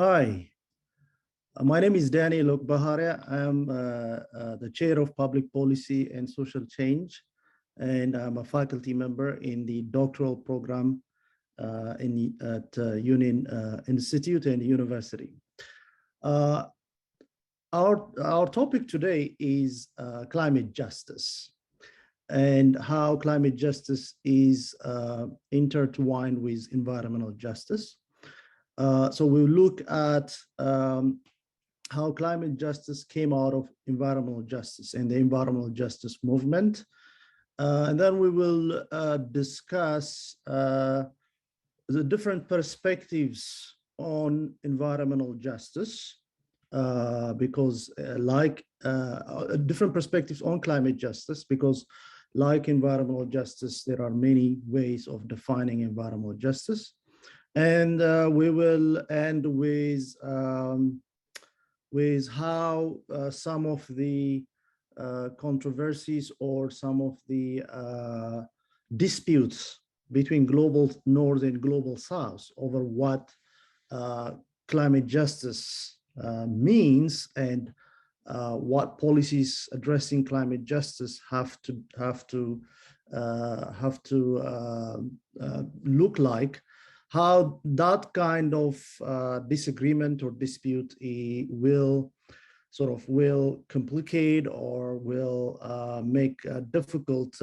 Hi, my name is Daniel Ogbaharya. I am the chair of public policy and social change, and I'm a faculty member in the doctoral program at Union Institute and University. Uh, our topic today is climate justice and how climate justice is intertwined with environmental justice. So we'll look at how climate justice came out of environmental justice and the environmental justice movement. And then we will discuss the different perspectives on environmental justice, because different perspectives on climate justice, because like environmental justice, there are many ways of defining environmental justice. And we will end with how some of the controversies or some of the disputes between global North and global South over what climate justice means and what policies addressing climate justice have to look like, how that kind of disagreement or dispute will complicate or will make difficult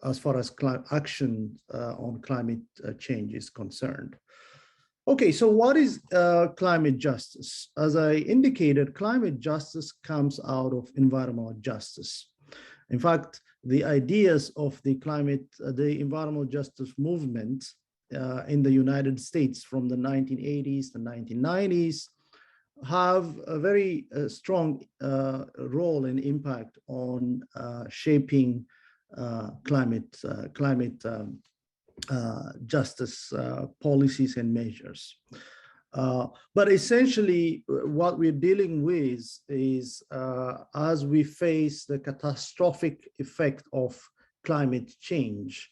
as far as action on climate change is concerned. Okay, so what is climate justice? As I indicated, climate justice comes out of environmental justice. In fact, the ideas of the environmental justice movement in the United States from the 1980s to 1990s have a very strong role and impact on shaping climate justice policies and measures. But essentially, what we're dealing with is as we face the catastrophic effect of climate change,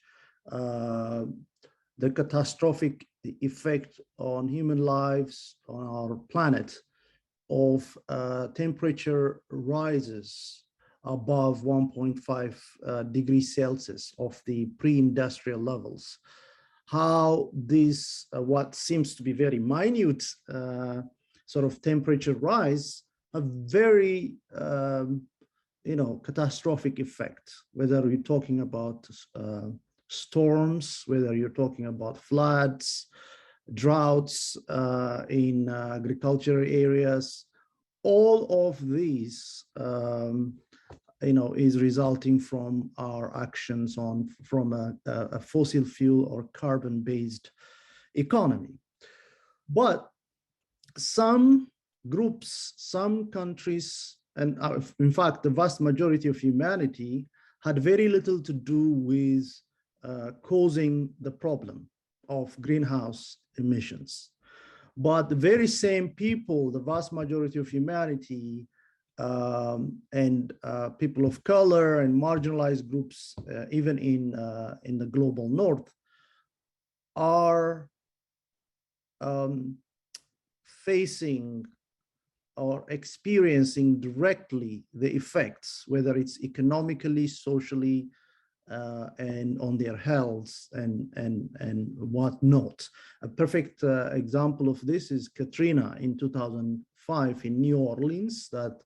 the catastrophic effect on human lives, on our planet, of temperature rises above 1.5 degrees Celsius of the pre-industrial levels. How this, what seems to be very minute sort of temperature rise, a very, catastrophic effect, whether you're talking about storms, whether you're talking about floods, droughts in agricultural areas, all of these is resulting from our actions from a fossil fuel or carbon-based economy. But some groups, some countries, and in fact, the vast majority of humanity had very little to do with causing the problem of greenhouse emissions. But the very same people, the vast majority of humanity, and people of color and marginalized groups, even in the global North, are facing or experiencing directly the effects, whether it's economically, socially, and on their health and whatnot. A perfect example of this is Katrina in 2005 in New Orleans, that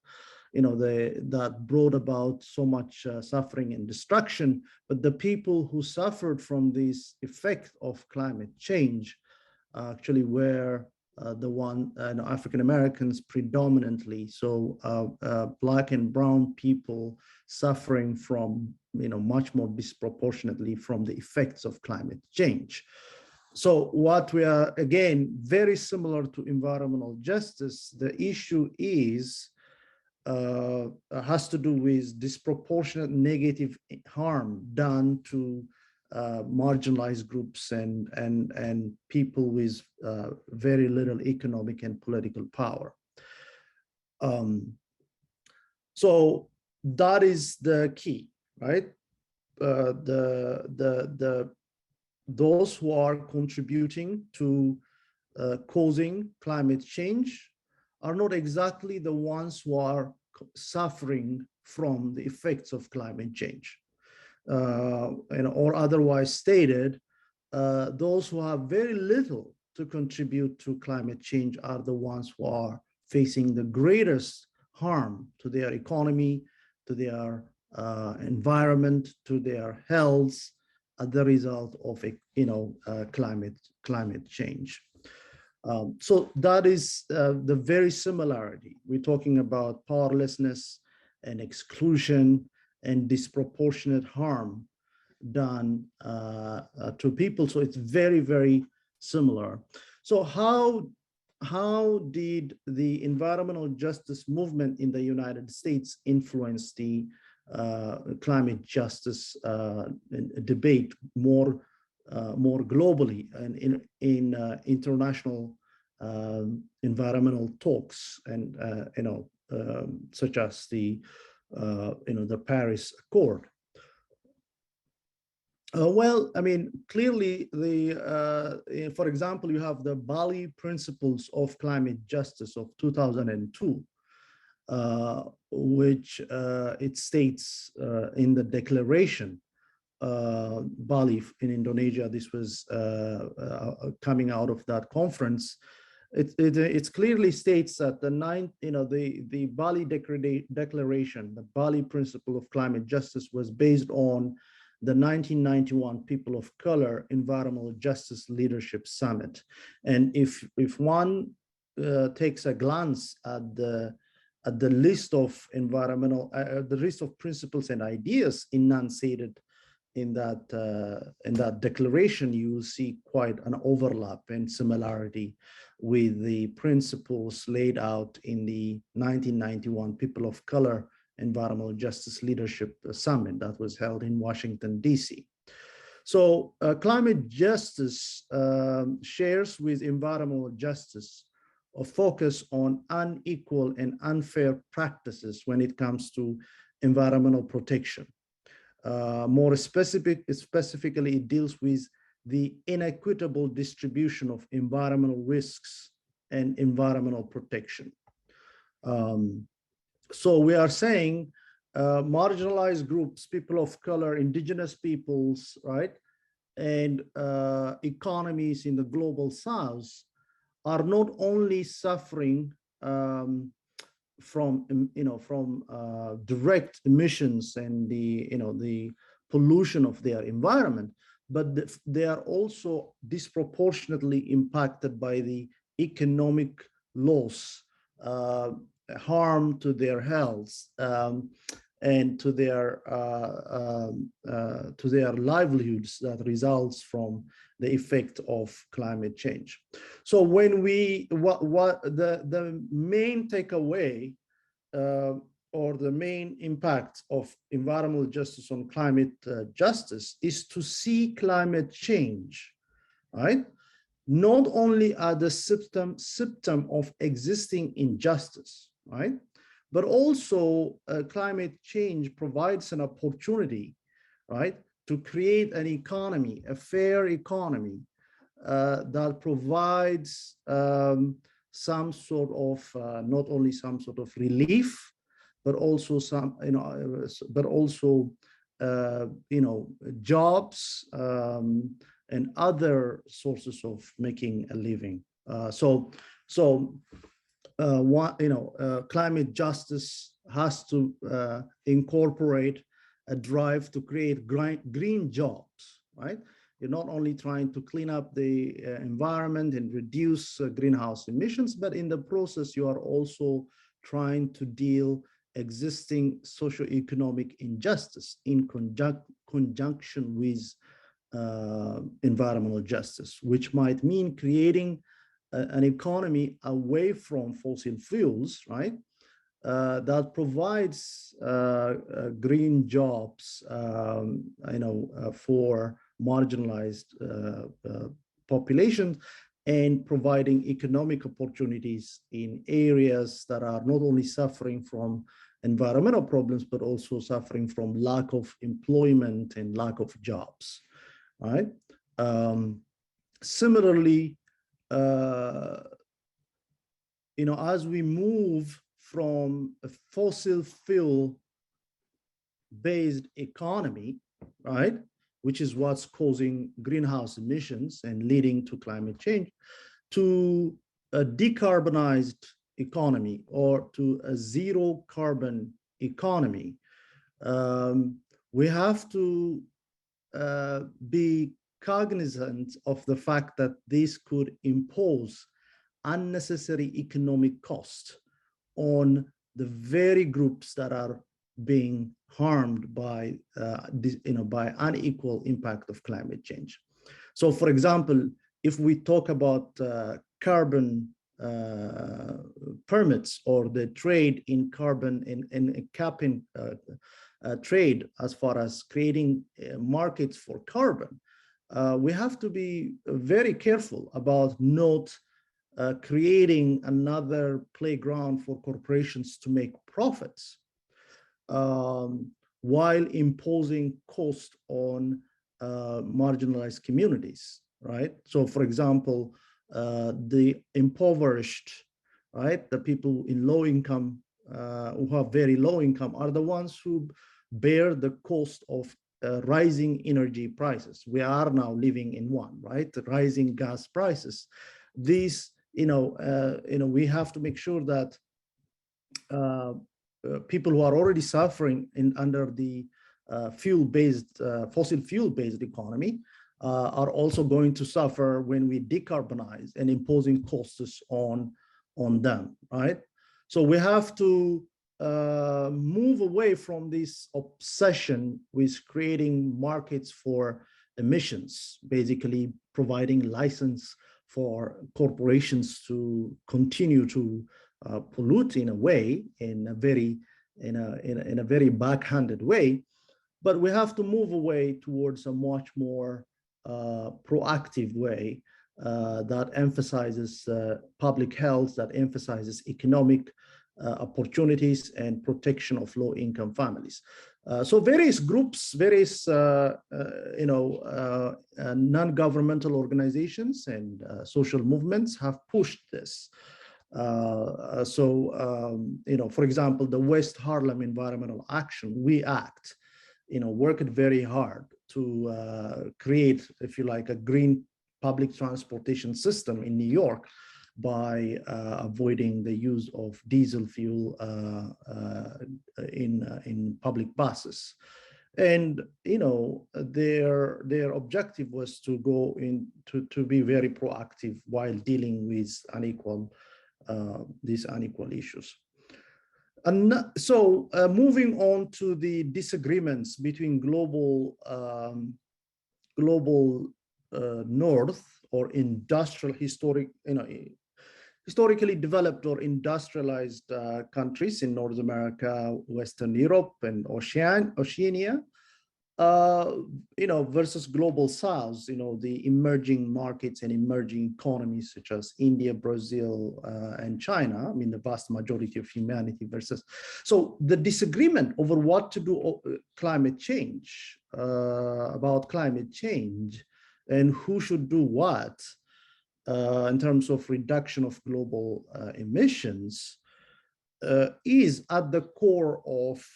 that brought about so much suffering and destruction. But the people who suffered from this effect of climate change actually were African Americans predominantly. So Black and brown people suffering from much more disproportionately from the effects of climate change. So what we are, again, very similar to environmental justice, the issue is has to do with disproportionate negative harm done to marginalized groups and people with very little economic and political power. So that is the key, right? The those who are contributing to causing climate change are not exactly the ones who are suffering from the effects of climate change. Or otherwise stated, those who have very little to contribute to climate change are the ones who are facing the greatest harm to their economy, to their environment, to their health as the result of climate change. So that is the very similarity. We're talking about powerlessness and exclusion and disproportionate harm done to people. So it's very, very similar. So how did the environmental justice movement in the United States influence the climate justice debate more globally and in international environmental talks, and such as the Paris Accord? Well, I mean, clearly, for example, you have the Bali Principles of Climate Justice of 2002, which it states in the declaration, Bali in Indonesia, this was coming out of that conference. It clearly states that the Bali Declaration, the Bali Principle of Climate Justice, was based on the 1991 People of Color Environmental Justice Leadership Summit. And if one takes a glance at the list of the list of principles and ideas enunciated in that declaration, you will see quite an overlap and similarity with the principles laid out in the 1991 People of Color Environmental Justice Leadership Summit that was held in Washington, D.C. So climate justice shares with environmental justice a focus on unequal and unfair practices when it comes to environmental protection. More specifically, it deals with the inequitable distribution of environmental risks and environmental protection. So we are saying marginalized groups, people of color, indigenous peoples, right, and economies in the global south are not only suffering from direct emissions and the pollution of their environment, but they are also disproportionately impacted by the economic loss, harm to their health, and to their livelihoods that results from the effect of climate change. So when the main takeaway or the main impact of environmental justice on climate justice is to see climate change, right, not only as the symptom of existing injustice, right, but also climate change provides an opportunity, right, to create an economy, a fair economy that provides some sort of not only some sort of relief, but also some, jobs and other sources of making a living. Climate justice has to incorporate a drive to create green jobs, right? You're not only trying to clean up the environment and reduce greenhouse emissions, but in the process, you are also trying to deal existing socioeconomic injustice in conjunction with environmental justice, which might mean creating an economy away from fossil fuels, right? That provides green jobs, for marginalized populations, and providing economic opportunities in areas that are not only suffering from environmental problems, but also suffering from lack of employment and lack of jobs, right? Similarly, as we move from a fossil fuel based economy, right, which is what's causing greenhouse emissions and leading to climate change, to a decarbonized economy or to a zero carbon economy, we have to be cognizant of the fact that this could impose unnecessary economic cost on the very groups that are being harmed by by unequal impact of climate change. So, for example, if we talk about carbon permits or the trade in carbon in capping trade as far as creating markets for carbon, we have to be very careful about not creating another playground for corporations to make profits while imposing cost on marginalized communities, right? So, for example, the impoverished, right, the people in low income, who have very low income, are the ones who bear the cost of rising energy prices. We are now living in one, right? The rising gas prices. These, we have to make sure that people who are already suffering under the fossil fuel-based economy are also going to suffer when we decarbonize and imposing costs on them, right? So we have to move away from this obsession with creating markets for emissions, basically providing license for corporations to continue to pollute in a way, in a very backhanded way. But we have to move away towards a much more proactive way that emphasizes public health, that emphasizes economic opportunities and protection of low-income families. So various groups, various non-governmental organizations and social movements have pushed this. For example, the West Harlem Environmental Action, We Act, worked very hard to create, if you like, a green public transportation system in New York by avoiding the use of diesel fuel in public buses. And their objective was to go in to be very proactive while dealing with these unequal issues. And so moving on to the disagreements between global North or historically developed or industrialized countries in North America, Western Europe, and Oceania, versus global South, the emerging markets and emerging economies such as India, Brazil, and China, the vast majority of humanity versus. So the disagreement over what to do about climate change and who should do what in terms of reduction of global emissions is at the core of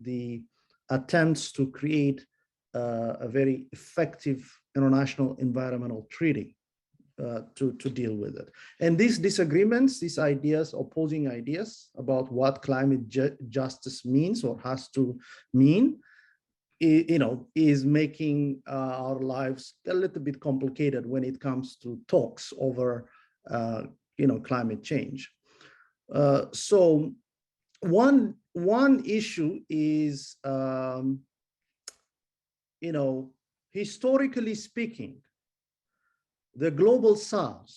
the attempts to create a very effective international environmental treaty to deal with it. And these disagreements, these ideas, opposing ideas about what climate justice means or has to mean, is making our lives a little bit complicated when it comes to talks over, climate change. So one issue is, historically speaking, the global South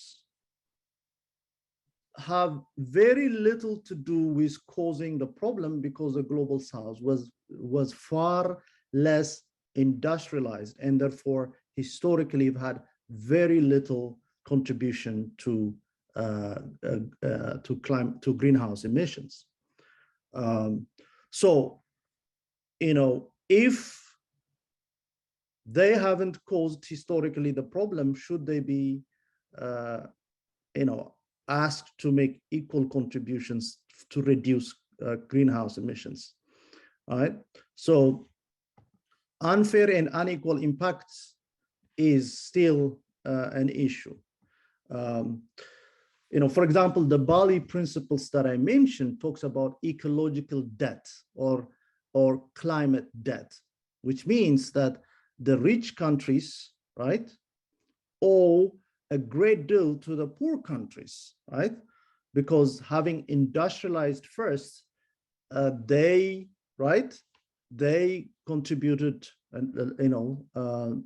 have very little to do with causing the problem because the global South was far less industrialized and therefore historically have had very little contribution to greenhouse emissions. If they haven't caused historically the problem. Should they be, asked to make equal contributions to reduce greenhouse emissions? All right. So unfair and unequal impacts is still an issue. For example, the Bali principles that I mentioned talks about ecological debt or climate debt, which means that the rich countries, right, owe a great deal to the poor countries, right? Because having industrialized first, they contributed,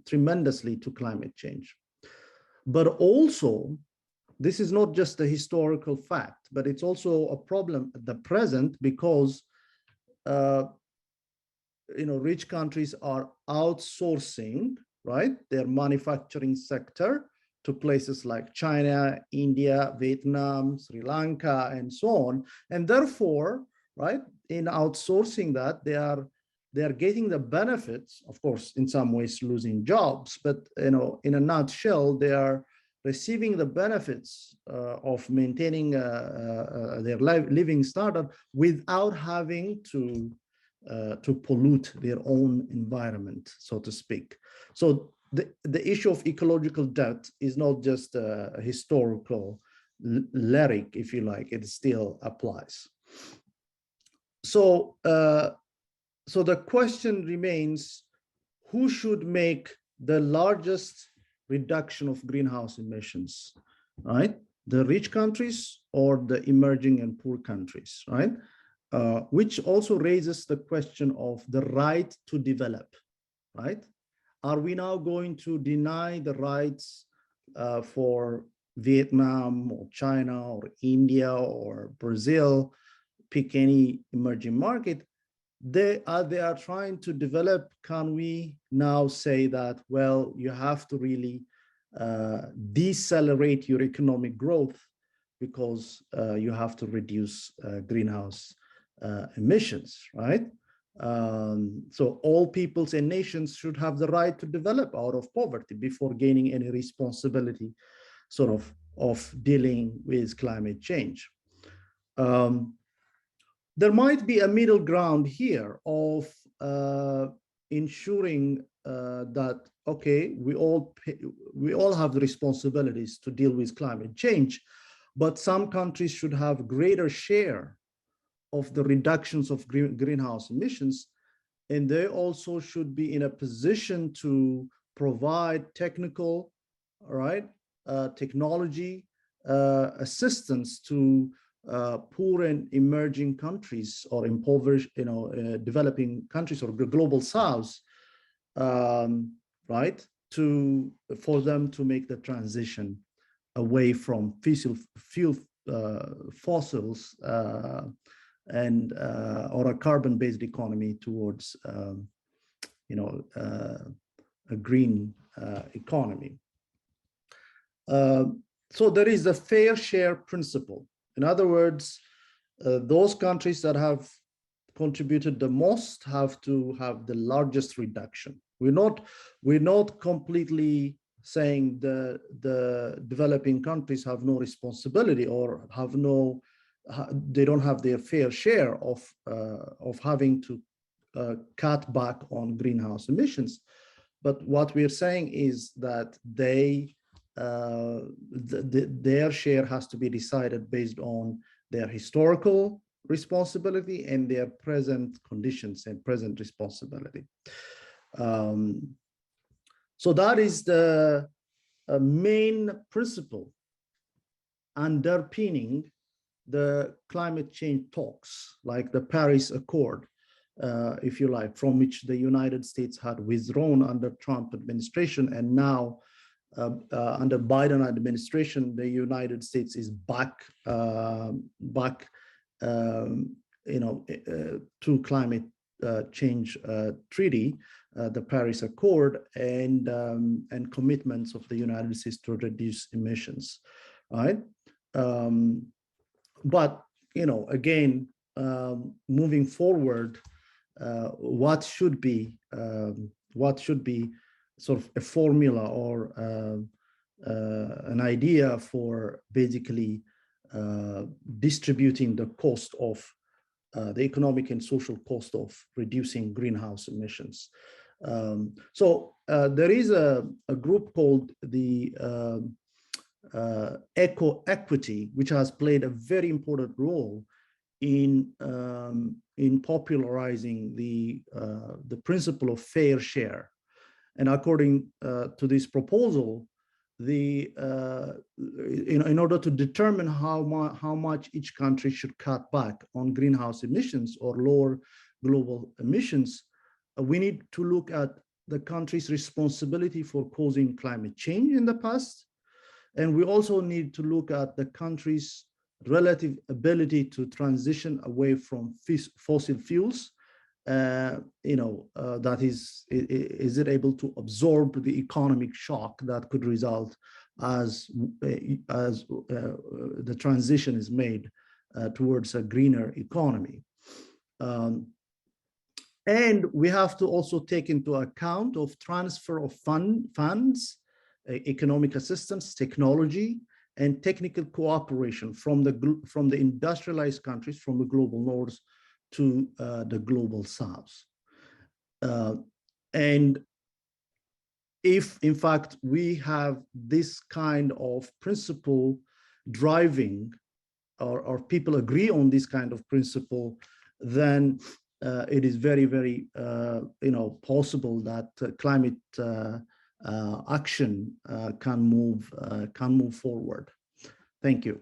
tremendously to climate change. But also, this is not just a historical fact, but it's also a problem at the present because, rich countries are outsourcing, right, their manufacturing sector to places like China, India, Vietnam, Sri Lanka, and so on. And therefore, right, in outsourcing that, they are getting the benefits, of course, in some ways losing jobs, but in a nutshell, they are receiving the benefits of maintaining their living standard without having to pollute their own environment, so to speak. So the issue of ecological debt is not just a historical lyric, if you like, it still applies. So, so the question remains, who should make the largest reduction of greenhouse emissions, right? The rich countries or the emerging and poor countries, right? Which also raises the question of the right to develop, right? Are we now going to deny the rights for Vietnam or China or India or Brazil, pick any emerging market? They are trying to develop. Can we now say that, well, you have to really decelerate your economic growth because you have to reduce greenhouse emissions, right? So all peoples and nations should have the right to develop out of poverty before gaining any responsibility sort of dealing with climate change. There might be a middle ground here of ensuring that, okay, we all have the responsibilities to deal with climate change, but some countries should have greater share of the reductions of greenhouse emissions, and they also should be in a position to provide technical, right, technology assistance to poor and emerging countries or impoverished, developing countries or global souths, right, for them to make the transition away from fossils and or a carbon-based economy towards a green economy. So there is a fair share principle. In other words, those countries that have contributed the most have to have the largest reduction. We're not completely saying the developing countries have no responsibility or they don't have their fair share of having to cut back on greenhouse emissions. But what we're saying is that their share has to be decided based on their historical responsibility and their present conditions and present responsibility. So that is the main principle underpinning the climate change talks, like the Paris Accord, if you like, from which the United States had withdrawn under Trump administration, and now under Biden administration, the United States is back to climate change treaty, the Paris Accord, and commitments of the United States to reduce emissions, right? But again, moving forward, what should be sort of a formula or an idea for basically distributing the cost of the economic and social cost of reducing greenhouse emissions. So there is a group called the Eco-Equity, which has played a very important role in popularizing the principle of fair share. And according to this proposal, in order to determine how much each country should cut back on greenhouse emissions or lower global emissions, we need to look at the country's responsibility for causing climate change in the past. And we also need to look at the country's relative ability to transition away from fossil fuels. That is it able to absorb the economic shock that could result as the transition is made towards a greener economy. And we have to also take into account of transfer of funds, economic assistance, technology, and technical cooperation from the industrialized countries, from the global north to the global south. And if, in fact, we have this kind of principle driving, or people agree on this kind of principle, then it is very, very, possible that climate action can move forward. Thank you.